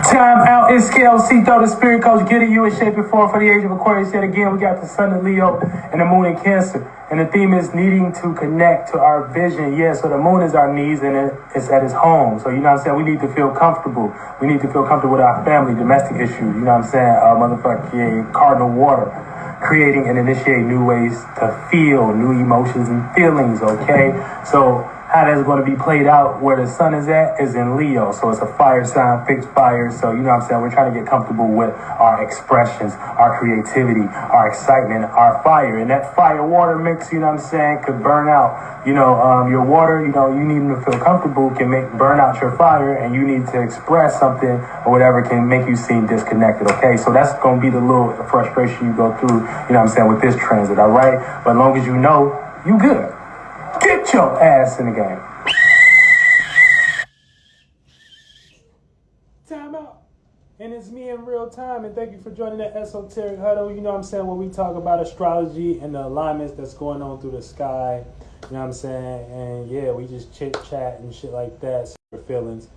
Time out, it's Ceito, the spirit coach, getting you in shape and form for the age of Aquarius. Yet again, we got the sun in Leo and the moon in Cancer. And the theme is needing to connect to our vision. Yeah, so the moon is our needs and it's at its home. So, you know what I'm saying? We need to feel comfortable. We need to feel comfortable with our family, domestic issues. You know what I'm saying? Motherfucking cardinal water. Creating and initiating new ways to feel, new emotions and feelings, okay? So, how that's going to be played out where the sun is at is in Leo. So it's a fire sign, fixed fire. So, you know what I'm saying? We're trying to get comfortable with our expressions, our creativity, our excitement, our fire. And that fire-water mix, you know what I'm saying, could burn out, your water, you need to feel comfortable, can burn out your fire, and you need to express something or whatever can make you seem disconnected, okay? So that's going to be the little frustration you go through, you know what I'm saying, with this transit, all right? But as long as you know, you good. Get your ass in the game. Time out. And it's me in real time. And thank you for joining the Esoteric Huddle. You know what I'm saying? Where we talk about astrology and the alignments that's going on through the sky. You know what I'm saying? And yeah, we just chit chat and shit like that. So your feelings.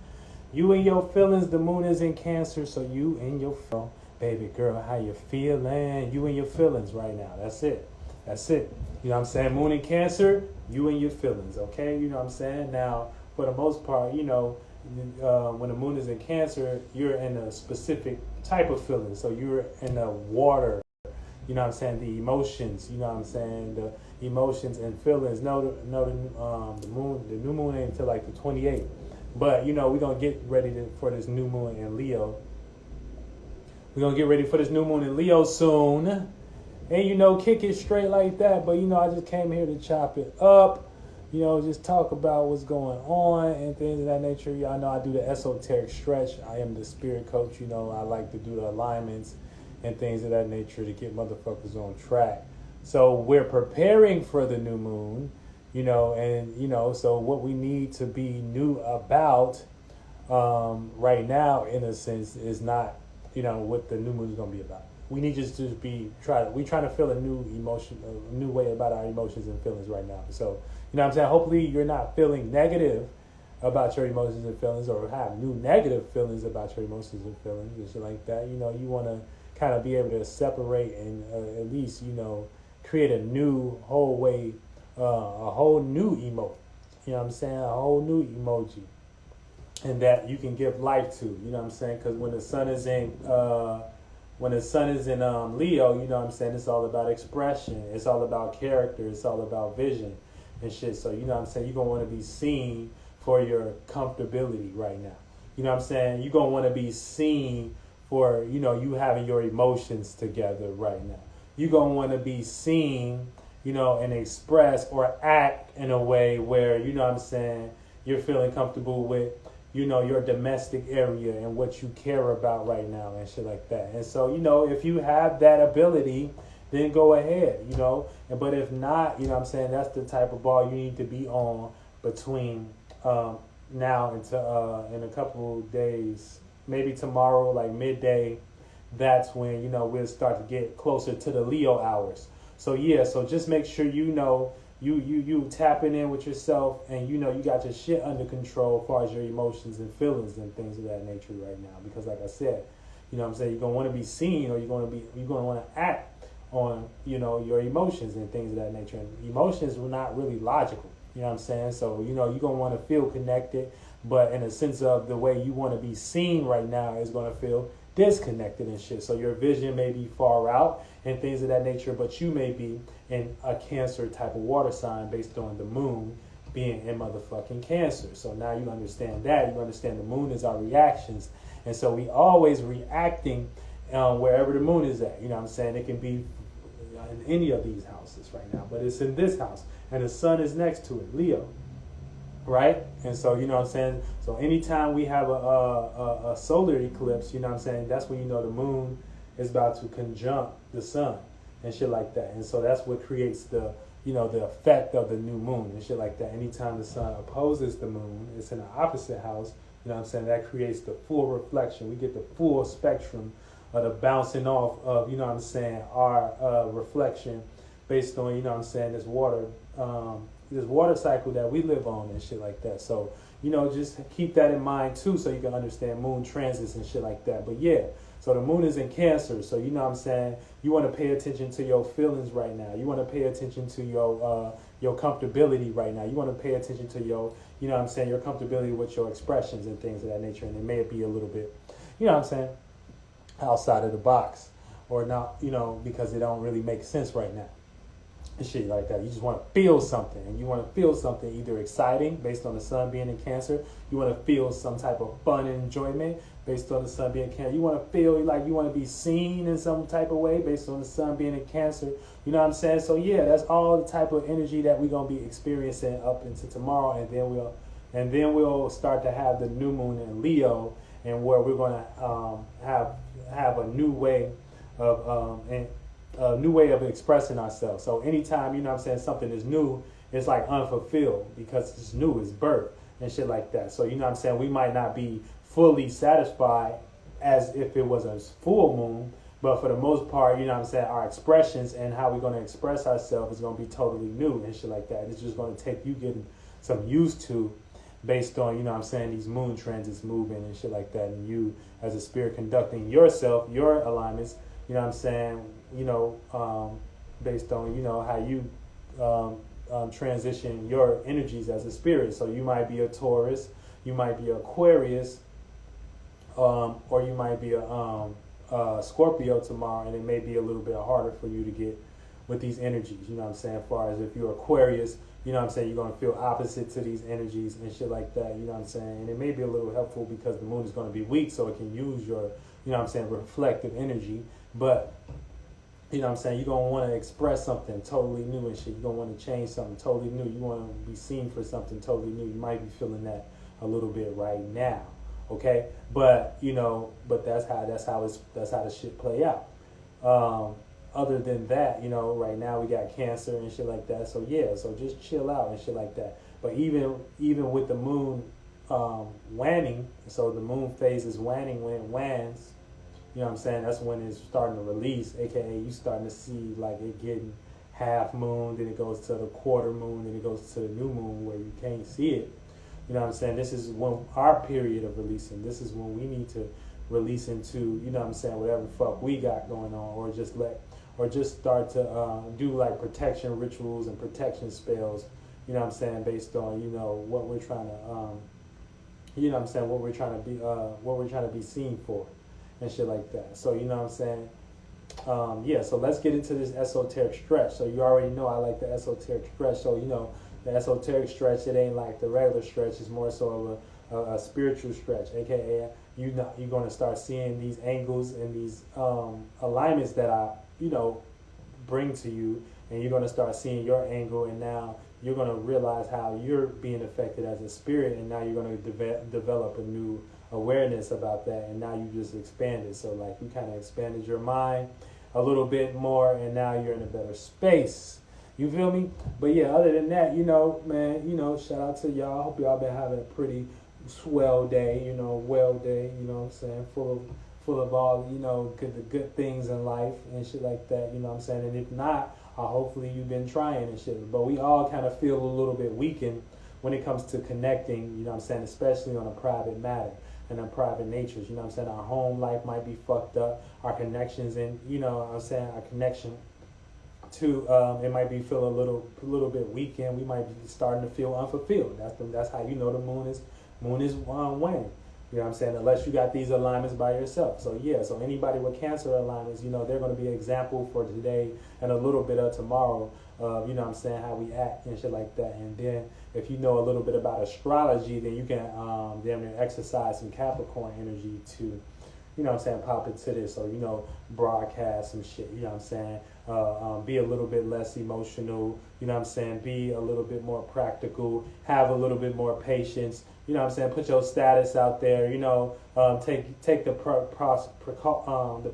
You and your feelings. The moon is in Cancer. So you and your feelings. Baby girl, how you feeling? You and your feelings right now. That's it. You know what I'm saying? Moon in Cancer, you and your feelings, okay? You know what I'm saying? Now, for the most part, when the moon is in Cancer, you're in a specific type of feeling. So you're in the water, you know what I'm saying? The emotions, you know what I'm saying? The emotions and feelings. The new moon ain't until like the 28th. But, we're going to get ready for this new moon in Leo. We're going to get ready for this new moon in Leo soon. And, kick it straight like that. But, I just came here to chop it up, just talk about what's going on and things of that nature. Y'all know I do the esoteric stretch. I am the spirit coach. I like to do the alignments and things of that nature to get motherfuckers on track. So we're preparing for the new moon, so what we need to be new about right now, in a sense, is not, what the new moon is going to be about. We need just to we're trying to feel a new emotion, a new way about our emotions and feelings right now. So, what I'm saying? Hopefully you're not feeling negative about your emotions and feelings, or have new negative feelings about your emotions and feelings and shit like that. You want to kind of be able to separate and at least, create a new whole way, a whole new emote. You know what I'm saying? A whole new emoji. And that you can give life to, you know what I'm saying? Because when the sun is in Leo, you know what I'm saying, it's all about expression. It's all about character. It's all about vision and shit. So, you know what I'm saying, you're going to want to be seen for your comfortability right now. You know what I'm saying? You're going to want to be seen for, you having your emotions together right now. You're going to want to be seen, and express or act in a way where, you know what I'm saying, you're feeling comfortable with, your domestic area and what you care about right now and shit like that. And so, if you have that ability, then go ahead, But if not, you know what I'm saying, that's the type of ball you need to be on between now until in a couple of days, maybe tomorrow, like midday. That's when, we'll start to get closer to the Leo hours. So, yeah, so just make sure you tapping in with yourself, and you got your shit under control as far as your emotions and feelings and things of that nature right now. Because like I said, what I'm saying, you're gonna want to be seen, or you're gonna want to act on your emotions and things of that nature. And emotions were not really logical, you know what I'm saying? So you're gonna want to feel connected, but in a sense of the way you want to be seen right now is gonna feel disconnected and shit. So your vision may be far out and things of that nature, but you may be in a Cancer type of water sign based on the moon being in motherfucking Cancer. So now you understand that. You understand the moon is our reactions. And so we always reacting wherever the moon is at. You know what I'm saying? It can be in any of these houses right now, but it's in this house. And the sun is next to it, Leo. Right? And so, you know what I'm saying? So anytime we have a solar eclipse, you know what I'm saying, that's when the moon is about to conjunct the sun and shit like that. And so that's what creates the effect of the new moon and shit like that. Anytime the sun opposes the moon, it's in the opposite house, you know what I'm saying, that creates the full reflection. We get the full spectrum of the bouncing off of, you know what I'm saying, our reflection based on, you know what I'm saying, this water cycle that we live on and shit like that. So, just keep that in mind too, so you can understand moon transits and shit like that. But yeah, so the moon is in Cancer, so you know what I'm saying, you want to pay attention to your feelings right now. You want to pay attention to your comfortability right now. You want to pay attention to your, you know what I'm saying, your comfortability with your expressions and things of that nature. And it may be a little bit, you know what I'm saying, outside of the box, or not, because it don't really make sense right now. And shit like that. You just want to feel something, and you want to feel something either exciting based on the sun being in Cancer. You want to feel some type of fun and enjoyment based on the sun being in Cancer. You want to feel like you want to be seen in some type of way based on the sun being in Cancer. You know what I'm saying? So yeah, that's all the type of energy that we're gonna be experiencing up into tomorrow, and then we'll start to have the new moon in Leo, and where we're gonna have a new way of a new way of expressing ourselves. So anytime, you know what I'm saying, something is new, it's like unfulfilled because it's new, it's birth and shit like that. So you know what I'm saying, we might not be fully satisfied as if it was a full moon, but for the most part, you know what I'm saying, our expressions and how we're going to express ourselves is going to be totally new and shit like that. It's just going to take you getting some used to based on, you know what I'm saying, these moon transits moving and shit like that, and you as a spirit conducting yourself, your alignments, you know what I'm saying, based on, how you transition your energies as a spirit. So you might be a Taurus, you might be Aquarius, or you might be a Scorpio tomorrow, and it may be a little bit harder for you to get with these energies, you know what I'm saying, as far as if you're Aquarius, you know what I'm saying, you're going to feel opposite to these energies and shit like that, you know what I'm saying, and it may be a little helpful because the moon is going to be weak, so it can use your, you know what I'm saying, reflective energy, but, you know what I'm saying, you're going to want to express something totally new and shit, you're going to want to change something totally new, you want to be seen for something totally new, you might be feeling that a little bit right now, okay, but, but that's how the shit play out. Other than that, right now we got Cancer and shit like that. So yeah, so just chill out and shit like that. But even with the moon waning, so the moon phase is waning when it wans, you know what I'm saying? That's when it's starting to release, aka you starting to see like it getting half moon, then it goes to the quarter moon, then it goes to the new moon where you can't see it. You know what I'm saying? This is when our period of releasing. This is when we need to release into, you know what I'm saying, whatever the fuck we got going on, or just start to do like protection rituals and protection spells, you know what I'm saying, based on, what we're trying to, you know what I'm saying, what we're trying to be seen for and shit like that. So, you know what I'm saying, yeah, so let's get into this esoteric stretch. So you already know I like the esoteric stretch. So, the esoteric stretch, it ain't like the regular stretch. It's more so of a spiritual stretch, aka you're going to start seeing these angles and these alignments that I bring to you, and you're going to start seeing your angle, and now you're going to realize how you're being affected as a spirit, and now you're going to develop a new awareness about that, and now you just expanded. So like you kind of expanded your mind a little bit more, and now you're in a better space. You feel me? But yeah, other than that, man, shout out to y'all. I hope y'all been having a pretty swell day, well day, you know what I'm saying, full of all, the good things in life and shit like that, you know what I'm saying? And if not, hopefully you've been trying and shit. But we all kind of feel a little bit weakened when it comes to connecting, you know what I'm saying, especially on a private matter and on private natures, you know what I'm saying? Our home life might be fucked up, our connections and, our connection to, it might be feel a little bit weakened. We might be starting to feel unfulfilled. That's how the moon is waning. You know what I'm saying? Unless you got these alignments by yourself. So yeah, so anybody with Cancer alignments, they're going to be an example for today and a little bit of tomorrow of, you know what I'm saying, how we act and shit like that. And then if you know a little bit about astrology, then you can damn near exercise some Capricorn energy to, you know what I'm saying, pop into this. So, broadcast some shit, you know what I'm saying? Be a little bit less emotional, you know what I'm saying? Be a little bit more practical, have a little bit more patience, you know what I'm saying? Put your status out there, take the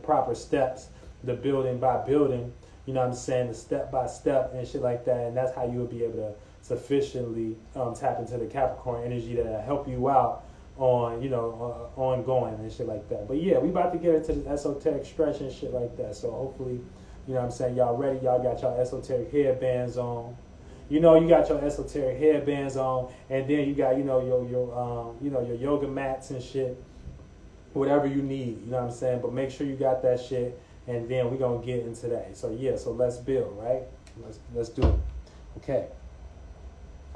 proper steps, the building by building, you know what I'm saying? The step by step and shit like that. And that's how you will be able to sufficiently tap into the Capricorn energy that'll help you out on, ongoing and shit like that. But yeah, we about to get into this esoteric stretch and shit like that. So hopefully, you know what I'm saying, y'all ready, y'all got y'all esoteric headbands on, You know, you got your esoteric headbands on, and then you got, your yoga mats and shit, whatever you need. You know what I'm saying? But make sure you got that shit, and then we're gonna get into that. So yeah, so let's build, right? Let's do it. Okay.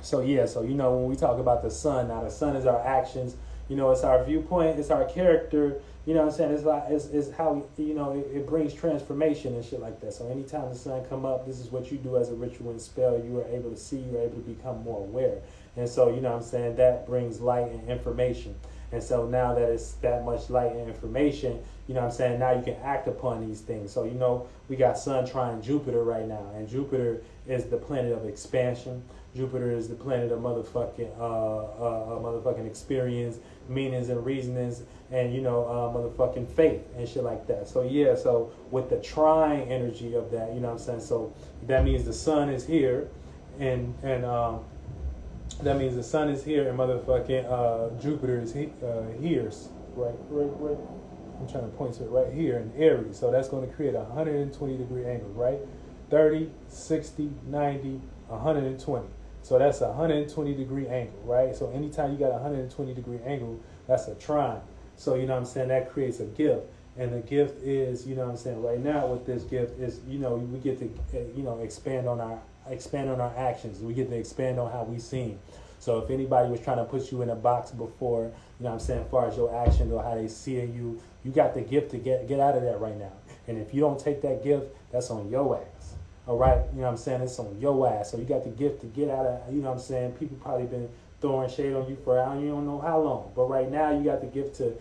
So yeah, so when we talk about the sun, now the sun is our actions. It's our viewpoint, it's our character. You know what I'm saying? It's like it's how it brings transformation and shit like that. So anytime the sun come up, this is what you do as a ritual and spell. You are able to see, you're able to become more aware. And so that brings light and information. And so now that it's that much light and information, now you can act upon these things. So we got Sun trine Jupiter right now, and Jupiter is the planet of expansion. Jupiter is the planet of motherfucking experience, meanings and reasonings, and motherfucking faith and shit like that. So yeah, so with the trine energy of that, so that means the sun is here, and that means the sun is here, and motherfucking Jupiter is here, right. I'm trying to point to it right here in Aries. So that's going to create a 120 degree angle, right? 30, 60, 90, 120. So that's a 120 degree angle, right? So anytime you got a 120 degree angle, that's a trine. So that creates a gift. And the gift is, right now with this gift is, we get to, expand on our actions. We get to expand on how we seem. So if anybody was trying to put you in a box before, as far as your actions or how they see you, you got the gift to get out of that right now. And if you don't take that gift, that's on your ass. All right? It's on your ass. So you got the gift to get out of, people probably been throwing shade on you for you don't know how long. But right now you got the gift to,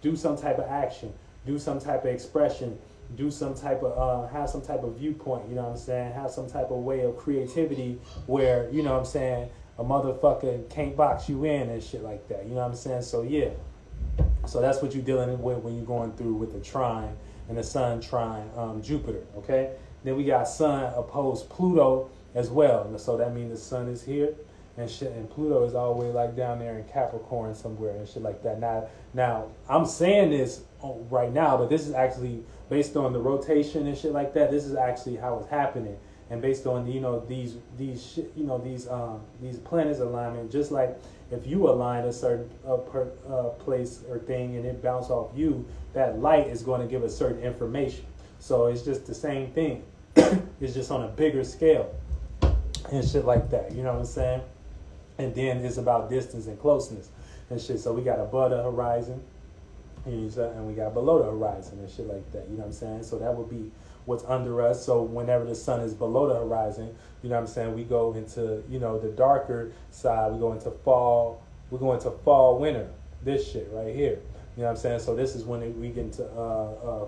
do some type of action, do some type of expression, do some type of, have some type of viewpoint, have some type of way of creativity where, a motherfucker can't box you in and shit like that. So yeah. So that's what you're dealing with when you're going through with the trine and the sun trine Jupiter, okay? Then we got sun opposed Pluto as well. And so that means the sun is here and shit, and Pluto is all the way like down there in Capricorn somewhere and shit like that. Now I'm saying this right now, but this is actually based on the rotation and shit like that. This is actually how it's happening. And based on these planets alignment, just like if you align a certain place or thing and it bounce off you, that light is going to give a certain information. So it's just the same thing. It's just on a bigger scale and shit like that. You know what I'm saying? And then it's about distance and closeness and shit. So we got above the horizon, and we got below the horizon and shit like that. You know what I'm saying? So that would be what's under us. So whenever the sun is below the horizon, we go into, the darker side. We go into fall, winter, this shit right here. You know what I'm saying? So this is when we get into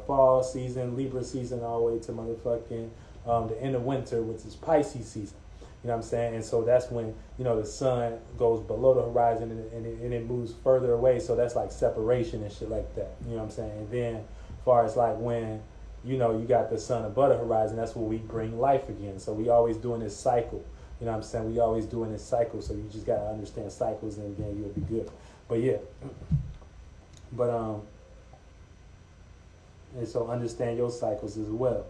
fall season, Libra season, all the way to motherfucking the end of winter, which is Pisces season. You know what I'm saying? And so that's when, the sun goes below the horizon and it moves further away. So that's like separation and shit like that. You know what I'm saying? And then as far as like when, you got the sun above the horizon, that's where we bring life again. So we always doing this cycle. You know what I'm saying? We always doing this cycle. So you just got to understand cycles and then you'll be good. But yeah. But, and so understand your cycles as well.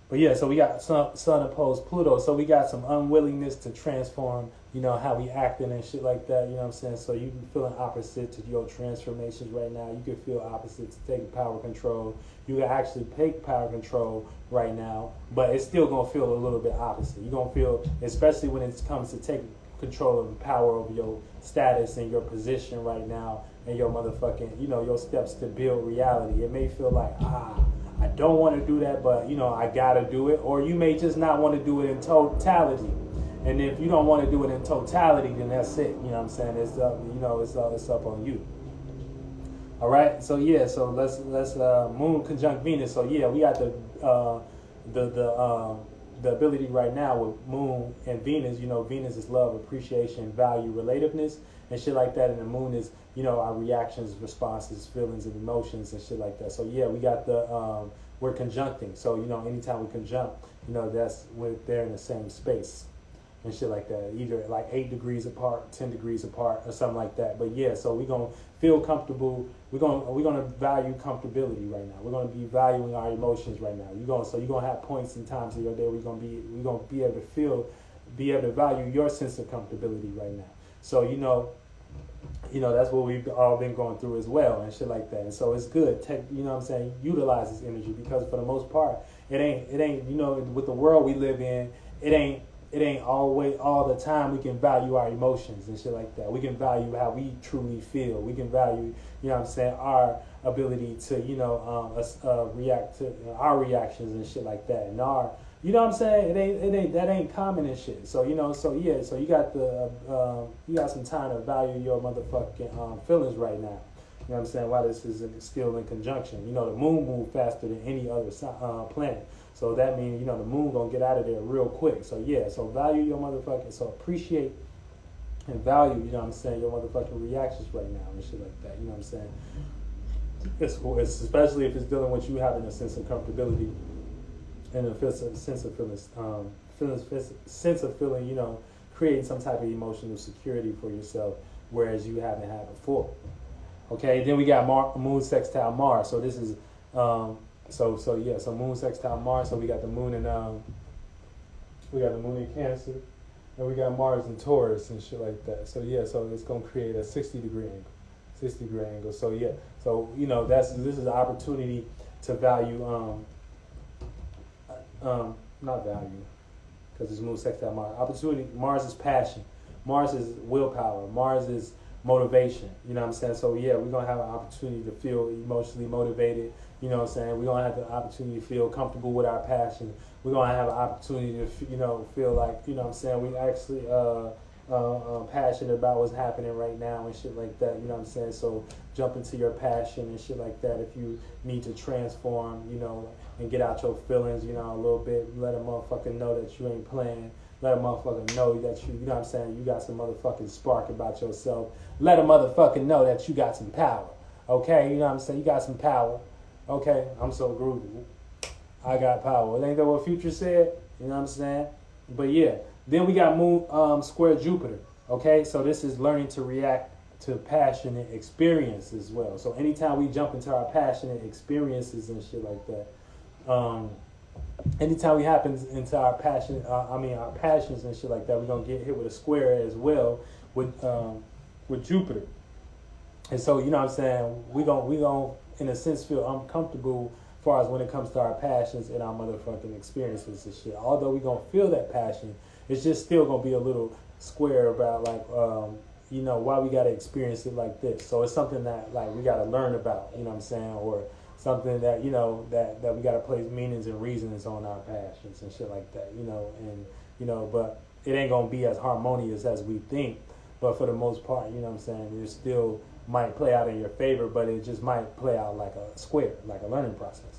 But yeah, so we got sun opposed Pluto. So we got some unwillingness to transform, how we acting and shit like that. You know what I'm saying? So you can feel an opposite to your transformations right now. You can feel opposite to taking power control. You can actually take power control right now, but it's still going to feel a little bit opposite. You're going to feel, especially when it comes to taking control of the power over your status and your position right now and your motherfucking, your steps to build reality. It may feel like, I don't want to do that, but, I got to do it. Or you may just not want to do it in totality. And if you don't want to do it in totality, then that's it. You know what I'm saying? It's up, it's up on you. All right. So yeah. So let's Moon conjunct Venus. So yeah, we got the ability right now with Moon and Venus. Venus is love, appreciation, value, relativeness, and shit like that. And the Moon is, our reactions, responses, feelings, and emotions, and shit like that. So yeah, we got we're conjuncting. So anytime we conjunct, they're in the same space and shit like that. Either like 8 degrees apart, 10 degrees apart, or something like that. But yeah, so we're gonna feel comfortable. We're gonna value comfortability right now. We're gonna be valuing our emotions right now. You're gonna have points and times of your day we're gonna be able to feel be able to value your sense of comfortability right now. So that's what we've all been going through as well and shit like that. And so it's good, utilize this energy, because for the most part, it ain't, with the world we live in, it ain't always all the time we can value our emotions and shit like that. We can value how we truly feel. We can value, our ability to, react to our reactions and shit like that. And our, that ain't common and shit. So, so you got you got some time to value your motherfucking feelings right now. You know what I'm saying? Why this is still in conjunction. The moon moves faster than any other planet. So that means, the moon gonna get out of there real quick. So so value your motherfucking, so appreciate and value, your motherfucking reactions right now and shit like that. You know what I'm saying? It's especially if it's dealing with you having a sense of comfortability and a sense of feeling, creating some type of emotional security for yourself, whereas you haven't had before. Okay, then we got moon sextile Mars. So this is so moon sextile Mars. So we got the moon in Cancer, and we got Mars in Taurus and shit like that. So so it's gonna create a 60-degree angle. 60-degree angle. So this is an opportunity to value not value, because it's moon sextile Mars. Opportunity. Mars is passion. Mars is willpower. Mars is motivation. You know what I'm saying? So we're gonna have an opportunity to feel emotionally motivated. You know what I'm saying? We're gonna have the opportunity to feel comfortable with our passion. We're gonna have an opportunity to feel like, we actually passionate about what's happening right now and shit like that. You know what I'm saying? So jump into your passion and shit like that. If you need to transform, and get out your feelings, a little bit, let a motherfucker know that you ain't playing. Let a motherfucker know that you know what I'm saying, you got some motherfucking spark about yourself. Let a motherfucker know that you got some power. Okay, you know what I'm saying? You got some power. Okay, I'm so groovy. I got power. Ain't that what Future said? You know what I'm saying? But then we got Moon square Jupiter. Okay, so this is learning to react to passionate experience as well. So anytime we jump into our passionate experiences and shit like that, anytime we happen into our our passions and shit like that, we're gonna get hit with a square as well with Jupiter. And so, you know what I'm saying, we gonna in a sense feel uncomfortable as far as when it comes to our passions and our motherfucking experiences and shit. Although we gonna feel that passion, it's just still gonna be a little square about why we gotta experience it like this. So it's something that we gotta learn about, you know what I'm saying, or something that that we gotta place meanings and reasons on our passions and shit like that, but it ain't gonna be as harmonious as we think. But for the most part, you know what I'm saying, it still might play out in your favor, but it just might play out like a square, like a learning process.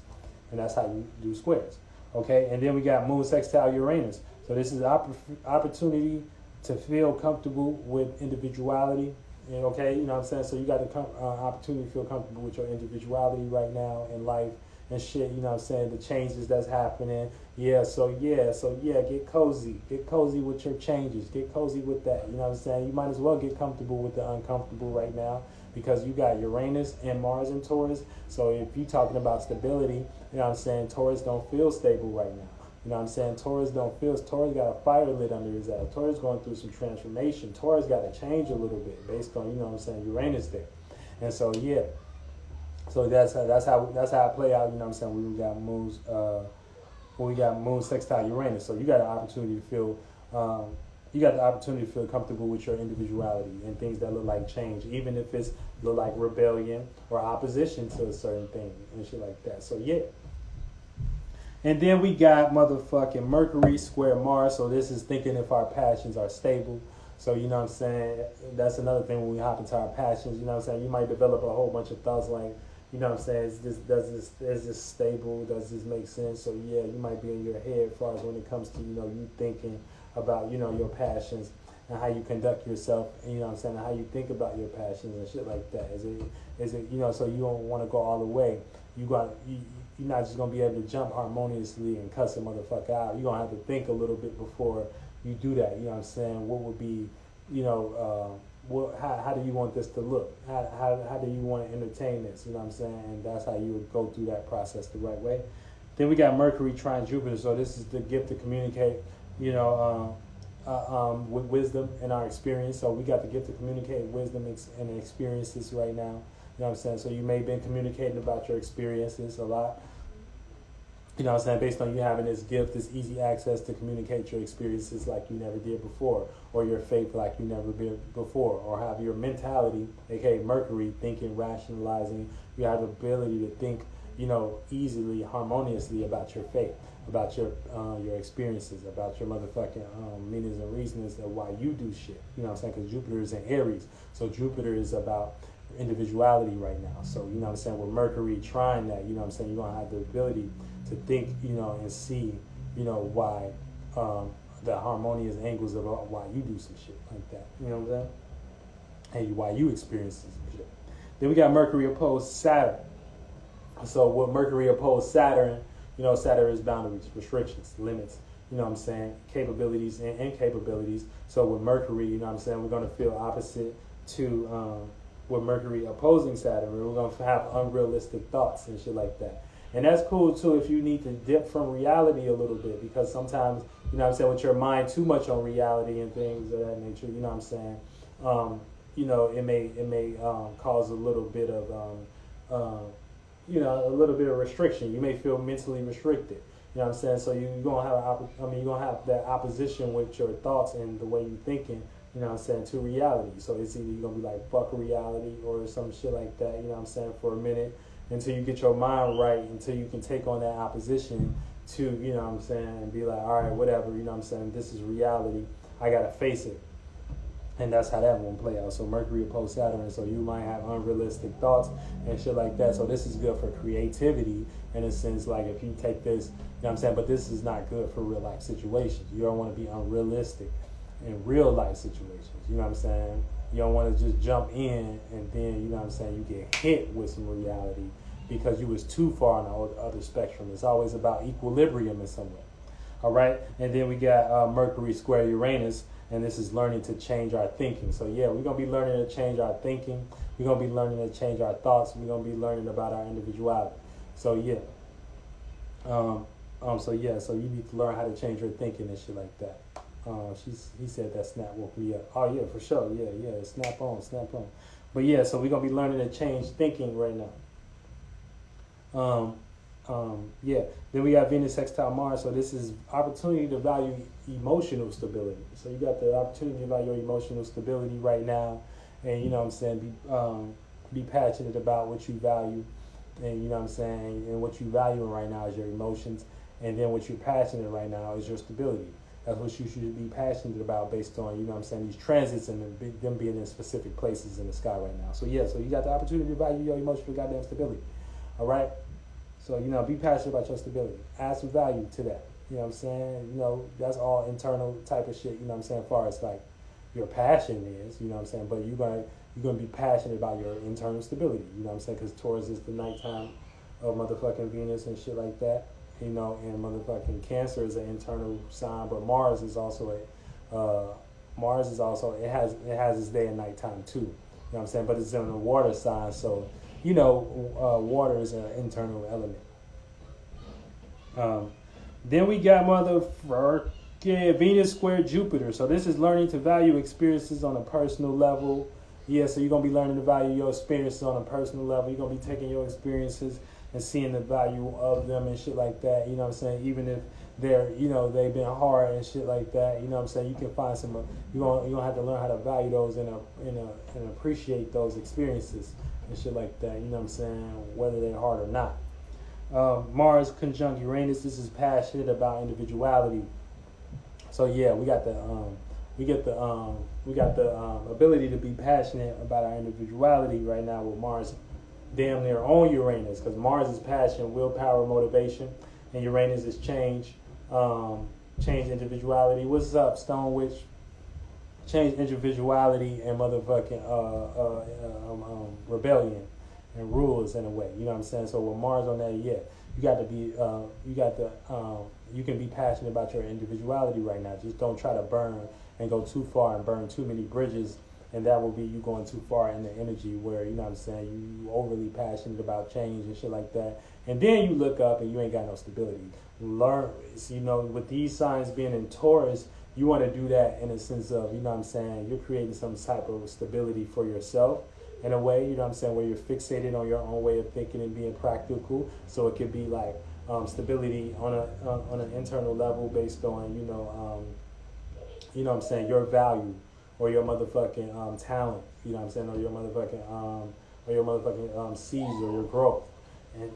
And that's how you do squares. Okay, and then we got Moon sextile Uranus. So this is opportunity to feel comfortable with individuality. And okay, you know what I'm saying? So you got the opportunity to feel comfortable with your individuality right now in life and shit, you know what I'm saying? The changes that's happening. So get cozy. Get cozy with your changes. Get cozy with that. You know what I'm saying? You might as well get comfortable with the uncomfortable right now, because you got Uranus and Mars in Taurus. So if you're talking about stability, you know what I'm saying, Taurus don't feel stable right now. You know what I'm saying? Taurus got a fire lit under his ass. Taurus going through some transformation. Taurus got to change a little bit based on, you know what I'm saying, Uranus there. And so so that's how it play out, you know what I'm saying, when we got moon sextile Uranus. So you got an opportunity to feel comfortable with your individuality and things that look like change, even if it's look like rebellion or opposition to a certain thing and shit like that. So and then we got motherfucking Mercury square Mars. So this is thinking if our passions are stable. So, you know what I'm saying, that's another thing when we hop into our passions, you know what I'm saying, you might develop a whole bunch of thoughts like, you know what I'm saying, is this stable? Does this make sense? So, you might be in your head as far as when it comes to, you thinking about, your passions and how you conduct yourself, and, you know what I'm saying, how you think about your passions and shit like that. Is it so you don't want to go all the way. You're not just going to be able to jump harmoniously and cuss a motherfucker out. You're going to have to think a little bit before you do that. You know what I'm saying? What would be, how do you want this to look? How do you want to entertain this? You know what I'm saying? And that's how you would go through that process the right way. Then we got Mercury trine Jupiter. So this is the gift to communicate, with wisdom and our experience. So we got the gift to communicate wisdom and experiences right now. You know what I'm saying? So you may have been communicating about your experiences a lot. You know what I'm saying? Based on you having this gift, this easy access to communicate your experiences like you never did before, or your faith like you never did before, or have your mentality, aka Mercury, thinking, rationalizing. You have the ability to think, easily, harmoniously about your faith, about your experiences, about your motherfucking meanings and reasons of why you do shit. You know what I'm saying? Because Jupiter is in Aries, so Jupiter is about individuality right now. So you know what I'm saying, with Mercury trying that, you know what I'm saying, you're gonna have the ability to think, and see, why the harmonious angles of why you do some shit like that. You know what I'm saying? And why you experience some shit. Then we got Mercury opposed Saturn. So with Mercury opposed Saturn, Saturn is boundaries, restrictions, limits, you know what I'm saying, capabilities and incapabilities. So with Mercury, you know what I'm saying, we're gonna feel opposite to with Mercury opposing Saturn. We're going to have unrealistic thoughts and shit like that. And that's cool, too, if you need to dip from reality a little bit, because sometimes, you know what I'm saying, with your mind too much on reality and things of that nature, you know what I'm saying, it may cause a little bit of, a little bit of restriction. You may feel mentally restricted. You know what I'm saying? So you're going to have that opposition with your thoughts and the way you're thinking, you know what I'm saying, to reality. So it's either you're going to be like, fuck reality or some shit like that, you know what I'm saying, for a minute until you get your mind right, until you can take on that opposition to, you know what I'm saying, and be like, all right, whatever, you know what I'm saying, this is reality. I got to face it. And that's how that one play out. So Mercury opposed Saturn, so you might have unrealistic thoughts and shit like that. So this is good for creativity in a sense, like if you take this, you know what I'm saying, but this is not good for real life situations. You don't want to be unrealistic in real life situations, you know what I'm saying? You don't want to just jump in and then, you know what I'm saying, you get hit with some reality because you was too far on the other spectrum. It's always about equilibrium in some way. All right, and then we got Mercury square Uranus, and this is learning to change our thinking. So yeah, we're gonna be learning to change our thinking. We're gonna be learning to change our thoughts. We're gonna be learning about our individuality. So yeah, so you need to learn how to change your thinking and shit like that. He said that snap woke me up. Oh yeah, for sure. Yeah, snap on. But yeah, so we're gonna be learning to change thinking right now. Yeah. Then we got Venus sextile Mars. So this is opportunity to value emotional stability. So you got the opportunity to value your emotional stability right now, and you know what I'm saying, be passionate about what you value, and you know what I'm saying, and what you value right now is your emotions, and then what you're passionate right now is your stability. That's what you should be passionate about based on, you know what I'm saying, these transits and them being in specific places in the sky right now. So yeah, so you got the opportunity to value your emotional goddamn stability. All right? So, be passionate about your stability. Add some value to that. You know what I'm saying? That's all internal type of shit, you know what I'm saying, as far as like your passion is, you know what I'm saying? But you're gonna be passionate about your internal stability, you know what I'm saying? Because Taurus is the nighttime of motherfucking Venus and shit like that. And motherfucking Cancer is an internal sign, but Mars is also it has its day and nighttime too. You know what I'm saying? But it's in a water sign, so water is an internal element. Then we got motherfucking Venus square Jupiter. So this is learning to value experiences on a personal level. Yeah, so you're gonna be learning to value your experiences on a personal level. You're gonna be taking your experiences and seeing the value of them and shit like that, you know what I'm saying? Even if they're, they've been hard and shit like that, you know what I'm saying? You can find some, you're gonna have to learn how to value those and appreciate those experiences and shit like that, you know what I'm saying? Whether they're hard or not. Mars conjunct Uranus, this is passionate about individuality. So yeah, we got the ability to be passionate about our individuality right now with Mars damn near on Uranus, because Mars is passion, willpower, motivation, and Uranus is change, individuality. What's up, Stone Witch? Change individuality and motherfucking rebellion and rules in a way. You know what I'm saying? So with Mars on that, yeah, you can be passionate about your individuality right now. Just don't try to burn and go too far and burn too many bridges. And that will be you going too far in the energy where, you know what I'm saying, you overly passionate about change and shit like that. And then you look up and you ain't got no stability. Learn, with these signs being in Taurus, you want to do that in a sense of, you know what I'm saying, you're creating some type of stability for yourself in a way, you know what I'm saying, where you're fixated on your own way of thinking and being practical. So it could be like stability on an internal level based on, you know what I'm saying, your value or your motherfucking talent, you know what I'm saying, or your motherfucking seeds or your growth.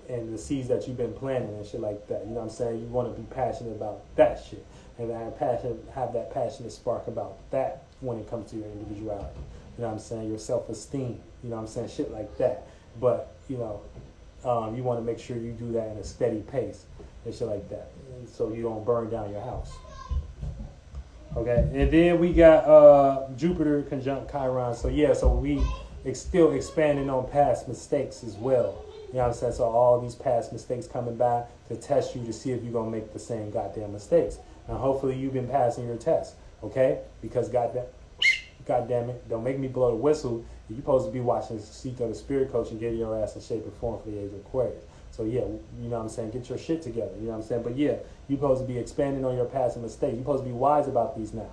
And the seeds that you've been planting and shit like that. You know what I'm saying? You want to be passionate about that shit. And have that passionate spark about that when it comes to your individuality. You know what I'm saying? Your self-esteem. You know what I'm saying? Shit like that. But, you want to make sure you do that in a steady pace and shit like that. And so you don't burn down your house. Okay? And then we got Jupiter conjunct Chiron. So yeah, so we still expanding on past mistakes as well. You know what I'm saying? So all these past mistakes coming back to test you to see if you're going to make the same goddamn mistakes. And hopefully you've been passing your test, okay? Because goddamn it, don't make me blow the whistle. You're supposed to be watching Ceito the Spirit Coach and getting your ass in shape and form for the age of Aquarius. So yeah, you know what I'm saying? Get your shit together, you know what I'm saying? But yeah, you're supposed to be expanding on your past mistakes. You're supposed to be wise about these now.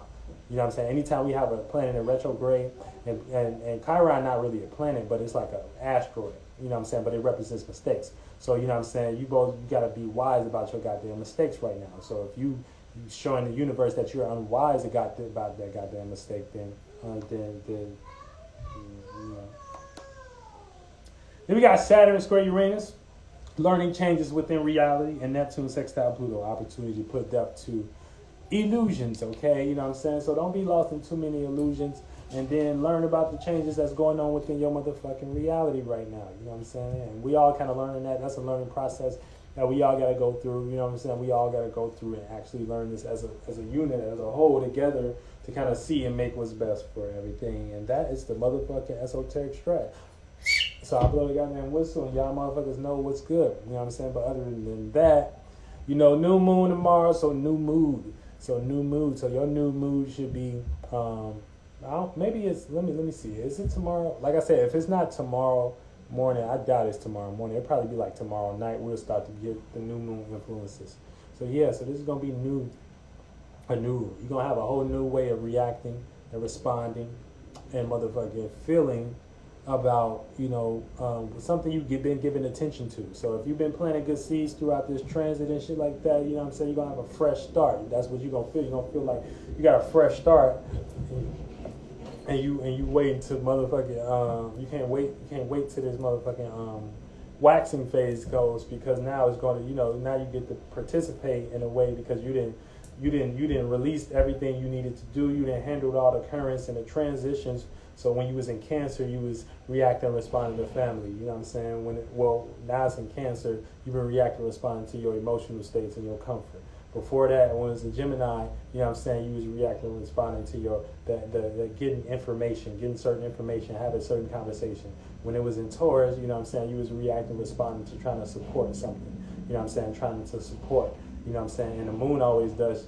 You know what I'm saying? Anytime we have a planet in retrograde, and Chiron not really a planet, but it's like an asteroid. You know what I'm saying? But it represents mistakes. So, you know what I'm saying? You got to be wise about your goddamn mistakes right now. So if you showing the universe that you're unwise about that goddamn mistake, then you know. Then we got Saturn square Uranus. Learning changes within reality, and Neptune sextile Pluto. Opportunity to put depth to illusions, okay? You know what I'm saying? So don't be lost in too many illusions. And then learn about the changes that's going on within your motherfucking reality right now. You know what I'm saying? And we all kind of learning that. That's a learning process that we all got to go through. You know what I'm saying? We all got to go through and actually learn this as a unit, as a whole together to kind of see and make what's best for everything. And that is the motherfucking esoteric strat. So I blow the goddamn whistle and y'all motherfuckers know what's good. You know what I'm saying? But other than that, new moon tomorrow, so new mood. So new mood. So your new mood should be... maybe it's, let me see. Is it tomorrow? Like I said, if it's not tomorrow morning, I doubt it's tomorrow morning. It'll probably be like tomorrow night. We'll start to get the new moon influences. So yeah, so this is going to be new. You're going to have a whole new way of reacting and responding and motherfucking feeling about, something you've been giving attention to. So if you've been planting good seeds throughout this transit and shit like that, you know what I'm saying, you're going to have a fresh start. That's what you're going to feel. You're going to feel like you got a fresh start. And you wait to motherfucking you can't wait till this motherfucking waxing phase goes, because now it's going to now you get to participate in a way because you didn't release everything you needed to do. You didn't handle all the currents and the transitions. So when you was in Cancer, you was reacting and responding to family. You know what I'm saying? Now it's in Cancer, you've been reacting and responding to your emotional states and your comfort. Before that, when it was in Gemini, you know what I'm saying, you was reacting and responding to your the getting information, getting certain information, having certain conversation. When it was in Taurus, you know what I'm saying, you was reacting and responding to trying to support something. You know what I'm saying, trying to support. You know what I'm saying, and the moon always does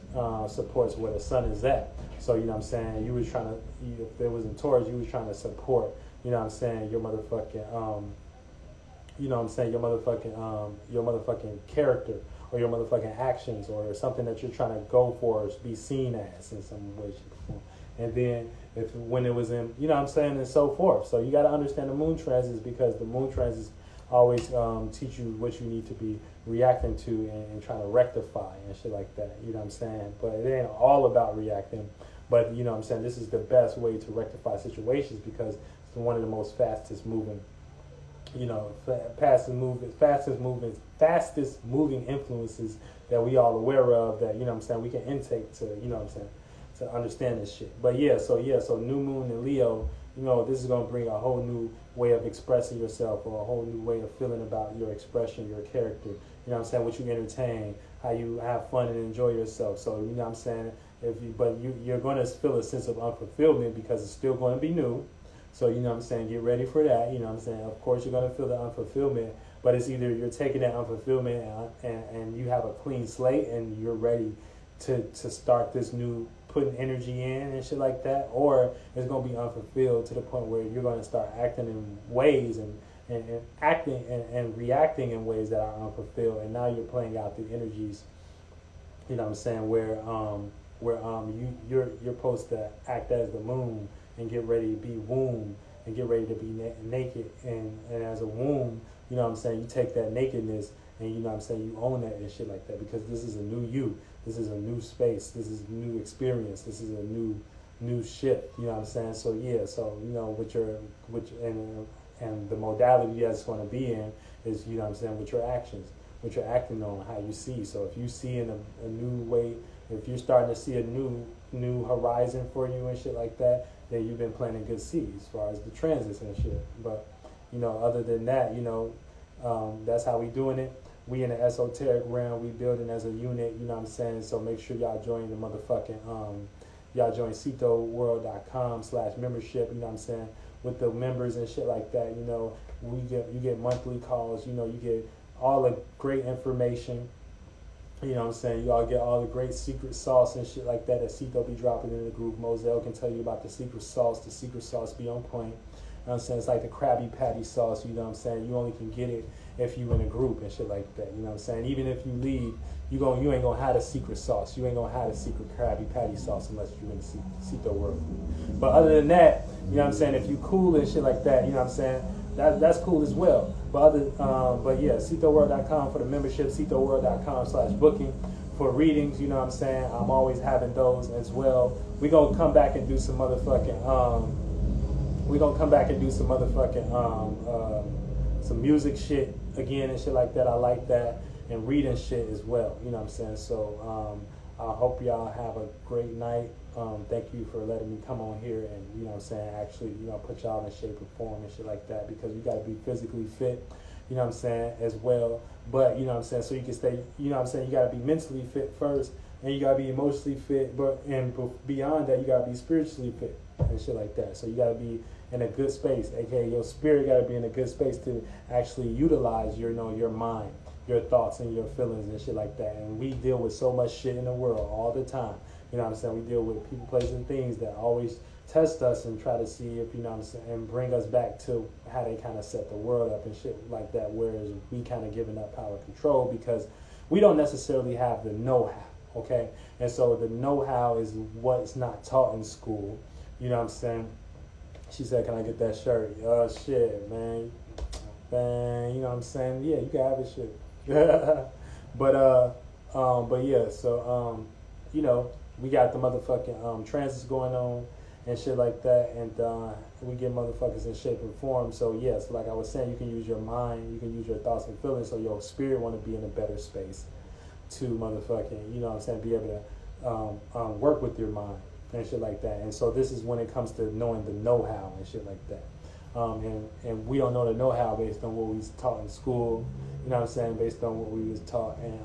supports where the sun is at. So you know what I'm saying, you was trying to, if it was in Taurus, you was trying to support. You know what I'm saying, your motherfucking your motherfucking character, or your motherfucking actions, or something that you're trying to go for, or be seen as in some way, shape, or form. And then when it was in, you know what I'm saying, and so forth. So you got to understand the moon transits, because the moon transits always teach you what you need to be reacting to and trying to rectify and shit like that. You know what I'm saying? But it ain't all about reacting. But you know what I'm saying, this is the best way to rectify situations, because it's one of the most fastest moving fastest moving influences that we all aware of, that, you know what I'm saying, we can intake to, you know what I'm saying, to understand this shit. But so new moon in Leo, this is going to bring a whole new way of expressing yourself, or a whole new way of feeling about your expression, your character, you know what I'm saying, what you entertain, how you have fun and enjoy yourself. So, you know what I'm saying, you're going to feel a sense of unfulfillment, because it's still going to be new. So, you know what I'm saying, get ready for that. You know what I'm saying, of course you're going to feel the unfulfillment, but it's either you're taking that unfulfillment and you have a clean slate and you're ready to start this new, putting energy in and shit like that, or it's going to be unfulfilled to the point where you're going to start acting in ways and acting and reacting in ways that are unfulfilled, and now you're playing out the energies, you know what I'm saying, where where you're supposed to act as the moon and get ready to be womb and get ready to be naked and as a womb, you know what I'm saying, you take that nakedness and you know what I'm saying, you own that and shit like that, because this is a new you, this is a new space, this is a new experience, this is a new shift, you know what I'm saying? So yeah, so you know and the modality that's going to be in is, you know what I'm saying, with your actions, what you're acting on, how you see. So if you see in a new way, if you're starting to see a new horizon for you and shit like that, then you've been planting good seeds as far as the transits and shit. But you know, other than that, you know, that's how we doing it. We in the esoteric realm, we building as a unit, you know what I'm saying? So make sure y'all join the motherfucking y'all join CeitoWorld.com/membership, you know what I'm saying, with the members and shit like that. You know, you get monthly calls, you know, you get all the great information, you know what I'm saying, you all get all the great secret sauce and shit like that Ceito be dropping in the group. Moselle can tell you about the secret sauce be on point. You know what I'm saying? It's like the Krabby Patty sauce, you know what I'm saying? You only can get it if you in a group and shit like that, you know what I'm saying? Even if you leave, you ain't gonna have the secret sauce. You ain't gonna have the secret Krabby Patty sauce unless you're in the Ceito world. But other than that, you know what I'm saying, if you cool and shit like that, you know what I'm saying, that's cool as well. But yeah, CeitoWorld.com for the membership, CeitoWorld.com/booking for readings, you know what I'm saying? I'm always having those as well. We gonna come back and do some motherfucking some music shit again and shit like that. I like that. And reading shit as well, you know what I'm saying? So I hope y'all have a great night. Thank you for letting me come on here and, you know what I'm saying, actually, you know, put y'all in shape and form and shit like that, because you got to be physically fit, you know what I'm saying, as well. But, you know what I'm saying, so you can stay, you know what I'm saying, you got to be mentally fit first, and you got to be emotionally fit, and beyond that, you got to be spiritually fit and shit like that. So you got to be in a good space, aka your spirit got to be in a good space to actually utilize your, you know, your mind, your thoughts and your feelings and shit like that. And we deal with so much shit in the world all the time. You know what I'm saying? We deal with people, places, and things that always test us and try to see if, you know what I'm saying, and bring us back to how they kind of set the world up and shit like that, whereas we kind of giving up power control because we don't necessarily have the know-how, okay? And so the know-how is what's not taught in school. You know what I'm saying? She said, can I get that shirt? Oh, shit, man. Man, you know what I'm saying? Yeah, you can have this shit. But yeah, so you know, we got the motherfucking transits going on and shit like that, and we get motherfuckers in shape and form. So yes, like I was saying, you can use your mind, you can use your thoughts and feelings, so your spirit want to be in a better space to motherfucking, you know what I'm saying, be able to work with your mind and shit like that. And so this is when it comes to knowing the know-how and shit like that. And we don't know the know-how based on what we was taught in school, you know what I'm saying, based on what we was taught, and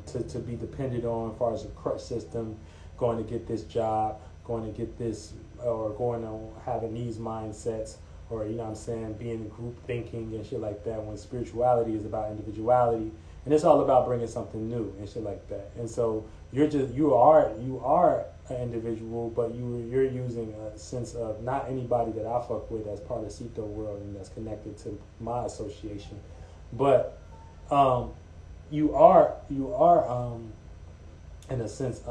to be dependent on as far as a crutch system, going to get this job, going to get this, or going to having these mindsets, or, you know what I'm saying, being group thinking and shit like that, when spirituality is about individuality, and it's all about bringing something new and shit like that. And so you are an individual, but you're using a sense of not anybody that I fuck with as part of Ceito World and that's connected to my association, but you are in a sense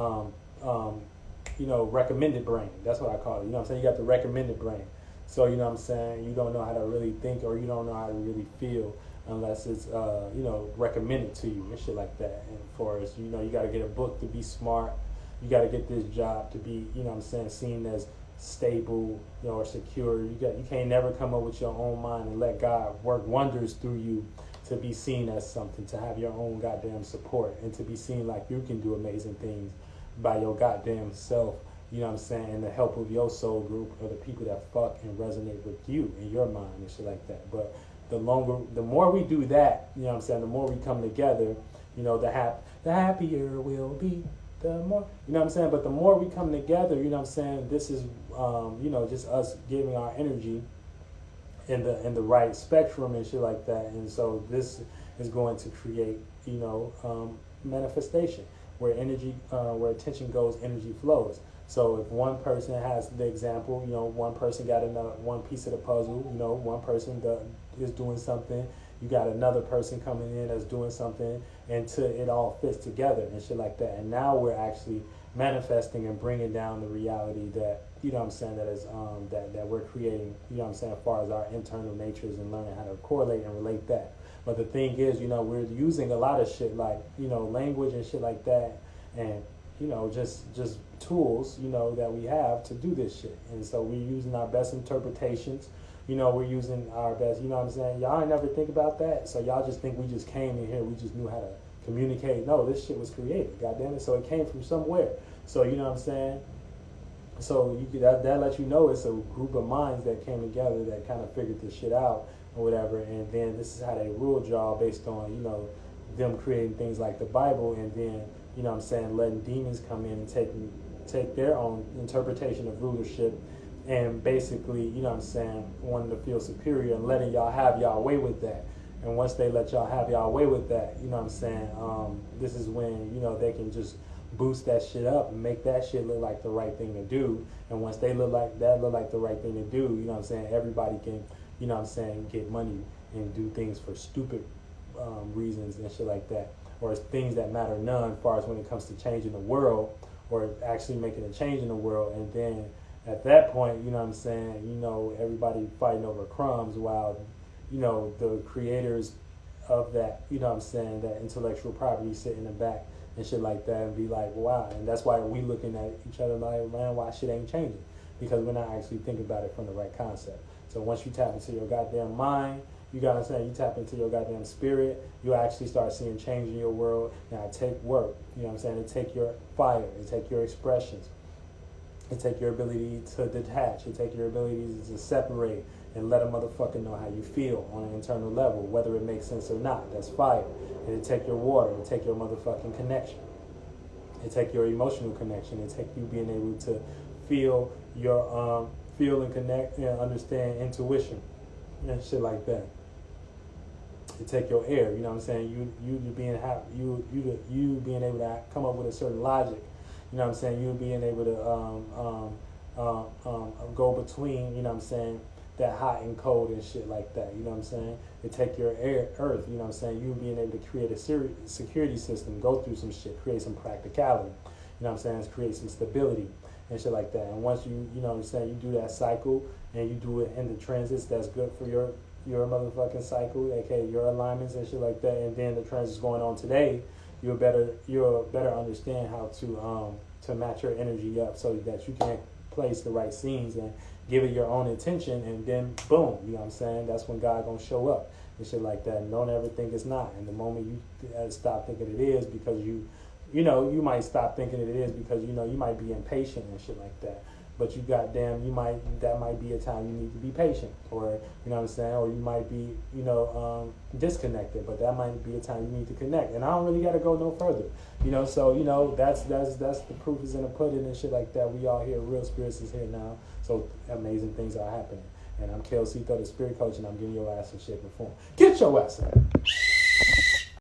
you know, recommended brain. That's what I call it. You know what I'm saying? You got the recommended brain. So, you know what I'm saying, you don't know how to really think, or you don't know how to really feel unless it's you know, recommended to you and shit like that. And for us, you know, you got to get a book to be smart. You got to get this job to be, you know what I'm saying, seen as stable, you know, or secure. You can't never come up with your own mind and let God work wonders through you to be seen as something, to have your own goddamn support, and to be seen like you can do amazing things by your goddamn self, you know what I'm saying, and the help of your soul group or the people that fuck and resonate with you in your mind and shit like that. But the more we do that, you know what I'm saying, the more we come together, you know, the happier we'll be, the more, you know what I'm saying. But the more we come together, you know what I'm saying, this is you know, just us giving our energy in the right spectrum and shit like that. And so this is going to create, you know, manifestation, where energy, where attention goes, energy flows. So if one person has the example, you know, one person got enough, one piece of the puzzle, you know, one person is doing something. You got another person coming in that's doing something, until it all fits together and shit like that. And now we're actually manifesting and bringing down the reality that, you know what I'm saying, that is that we're creating, you know what I'm saying, as far as our internal natures, and learning how to correlate and relate that. But the thing is, you know, we're using a lot of shit like, you know, language and shit like that, and, you know, just tools, you know, that we have to do this shit. And so we're using our best interpretations. You know, we're using our best, you know what I'm saying? Y'all ain't never think about that. So y'all just think we just came in here, we just knew how to communicate. No, this shit was created, goddamn it. So it came from somewhere. So, you know what I'm saying? So that lets you know it's a group of minds that came together that kind of figured this shit out or whatever. And then this is how they ruled y'all, based on, you know, them creating things like the Bible, and then, you know what I'm saying, letting demons come in and take their own interpretation of rulership, and basically, you know what I'm saying, wanting to feel superior and letting y'all have y'all way with that. And once they let y'all have y'all way with that, you know what I'm saying, this is when, you know, they can just boost that shit up and make that shit look like the right thing to do. And once they look like the right thing to do, you know what I'm saying, everybody can, you know what I'm saying, get money and do things for stupid reasons and shit like that, or things that matter none as far as when it comes to changing the world, or actually making a change in the world. And then at that point, you know what I'm saying, you know, everybody fighting over crumbs, while, you know, the creators of that, you know what I'm saying, that intellectual property sit in the back and shit like that, and be like, wow. And that's why we looking at each other like, man, why shit ain't changing? Because we're not actually thinking about it from the right concept. So once you tap into your goddamn mind, you gotta say, you tap into your goddamn spirit, you actually start seeing change in your world. Now it take work, you know what I'm saying? It take your fire, it take your expressions, it take your ability to detach, it take your ability to separate and let a motherfucker know how you feel on an internal level, whether it makes sense or not. That's fire. And it take your water, it take your motherfucking connection, it take your emotional connection, it take you being able to feel your feel and connect and understand intuition and shit like that. It take your air, you know what I'm saying, you being able to come up with a certain logic, you know what I'm saying, you being able to go between, you know what I'm saying, that hot and cold and shit like that, you know what I'm saying. It take your earth, you know what I'm saying, you being able to create a security system, go through some shit, create some practicality, you know what I'm saying, create some stability and shit like that. And once you know what I'm saying, you do that cycle and you do it in the transits that's good for your motherfucking cycle, aka your alignments and shit like that, and then the transits going on today, you'll better understand how to match your energy up so that you can place the right scenes and give it your own intention, and then boom, you know what I'm saying, that's when God gonna show up and shit like that. And don't ever think it's not. And the moment you stop thinking it is, because you might stop thinking it is because, you know, you might be impatient and shit like that. But that might be a time you need to be patient, or, you know what I'm saying, or you might be, you know, disconnected, but that might be a time you need to connect. And I don't really got to go no further, you know. So, you know, that's the proof is in the pudding and shit like that. We all here, real spirits is here now, so amazing things are happening. And I'm Ceito, the spirit coach, and I'm getting your ass in shape and form. Get your ass in.